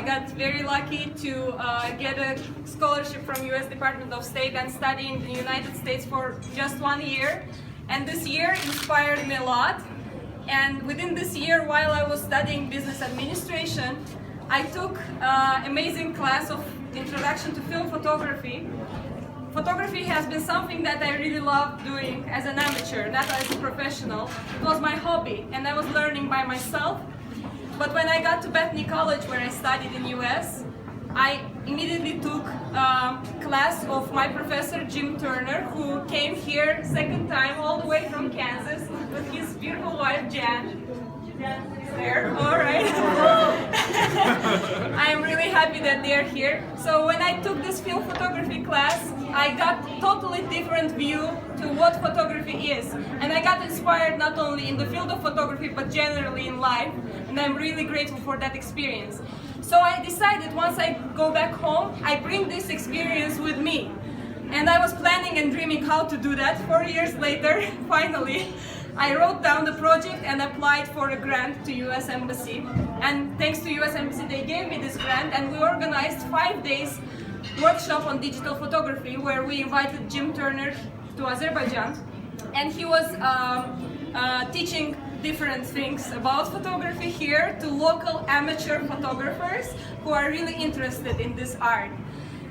I got very lucky to get a scholarship from U.S. Department of State and study in the United States for just 1 year. And this year inspired me a lot. And within this year, while I was studying business administration, I took an amazing class of Introduction to Film Photography. Photography has been something that I really love doing as an amateur, not as a professional. It was my hobby, and I was learning by myself. But when I got to Bethany College, where I studied in US, I immediately took a class of my professor, Jim Turner, who came here second time all the way from Kansas with his beautiful wife, Jan. Jan is there, all right. I'm really happy that they're here. So when I took this film photography class, I got totally different view to what photography is. And I got inspired not only in the field of photography, but generally in life. And I'm really grateful for that experience. So I decided once I go back home, I bring this experience with me. And I was planning and dreaming how to do that. 4 years later, finally, I wrote down the project and applied for a grant to US Embassy. And thanks to US Embassy, they gave me this grant, and we organized 5 days workshop on digital photography, where we invited Jim Turner to Azerbaijan. And he was teaching different things about photography here to local amateur photographers who are really interested in this art.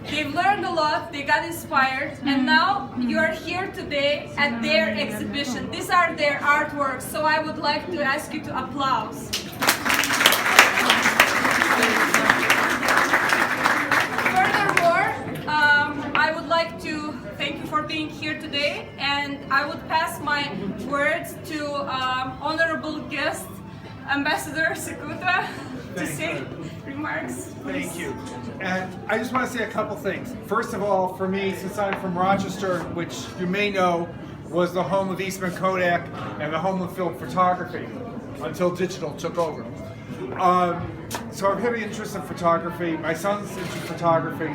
They've learned a lot, they got inspired, and now you are here today at their exhibition. These are their artworks, so I would like to ask you to applause. Furthermore, I would like to thank you for being here today, and I would pass my words to honorable guest, Ambassador Sekuta, to say remarks. Thank you. And I just want to say a couple things. First of all, for me, since I'm from Rochester, which you may know was the home of Eastman Kodak and the home of film photography until digital took over. So I'm heavy interest in photography. My son's into photography.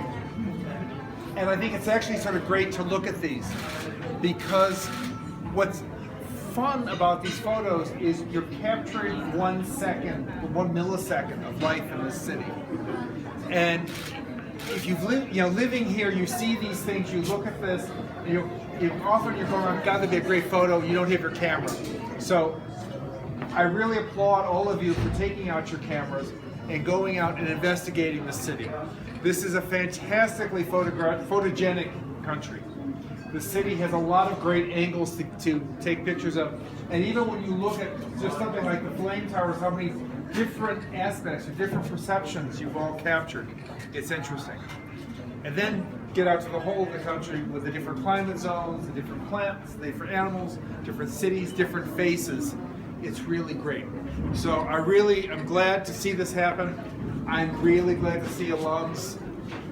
And I think it's actually sort of great to look at these, because what's fun about these photos is you're capturing 1 second, 1 millisecond of life in this city. And if you've lived, living here, you see these things, you look at this, and often you're going, got to be a great photo, you don't have your camera. So I really applaud all of you for taking out your cameras and going out and investigating the city. This is a fantastically photogenic country. The city has a lot of great angles to take pictures of. And even when you look at just something like the Flame Towers, how many different aspects or different perceptions you've all captured. It's interesting. And then get out to the whole of the country with the different climate zones, the different plants, the different animals, different cities, different faces. It's really great. So I really am glad to see this happen. I'm really glad to see alums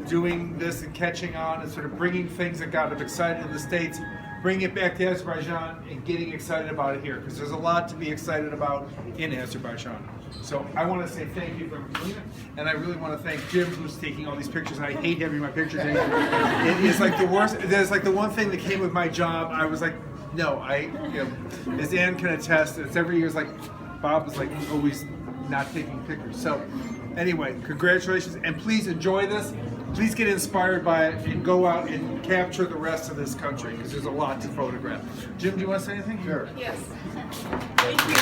doing this and catching on and sort of bringing things that got them excited in the States, bringing it back to Azerbaijan and getting excited about it here, because there's a lot to be excited about in Azerbaijan. So I want to say thank you for doing it, and I really want to thank Jim, who's taking all these pictures. And I hate having my pictures in here. It is like the worst. There's like the one thing that came with my job. I was like, no, as Ann can attest, it's every year. It's like Bob is like always not taking pictures. So anyway, congratulations, and please enjoy this. Please get inspired by it and go out and capture the rest of this country, because there's a lot to photograph. Jim, do you want to say anything? Sure. Yes. Thank you.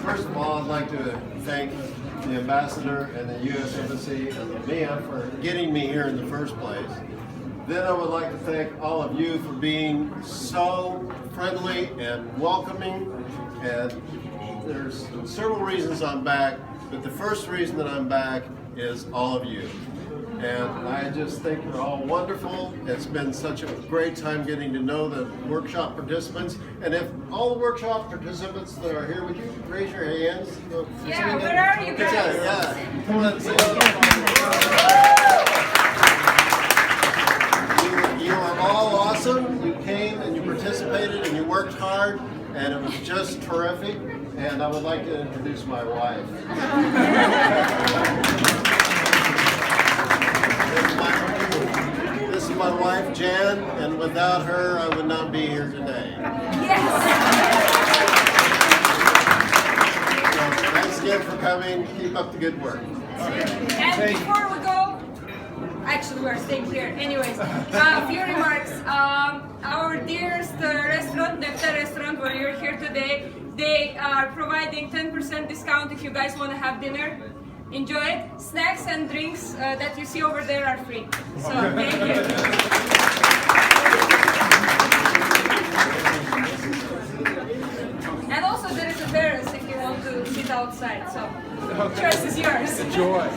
First of all, I'd like to thank the ambassador and the U.S. Embassy and the MIA for getting me here in the first place. Then I would like to thank all of you for being so friendly and welcoming. And there's several reasons I'm back, but the first reason that I'm back is all of you. And I just think you're all wonderful. It's been such a great time getting to know the workshop participants. And if all the workshop participants that are here, would you raise your hands? Yeah, where are you guys? Yeah. Come on, say you are all awesome. You came and you participated and you worked hard, and it was just terrific. And I would like to introduce my wife. This is my wife, Jan, and without her, I would not be here today. Yes. again for coming. Keep up the good work. And before we go, actually we're staying here. Anyways, a few remarks. Our dearest restaurant, Nectar Restaurant, where you're here today, they are providing 10% discount if you guys want to have dinner. Enjoy it. Snacks and drinks that you see over there are free. So thank you. And also there is a terrace if you want to sit outside. So choice is yours. Enjoy.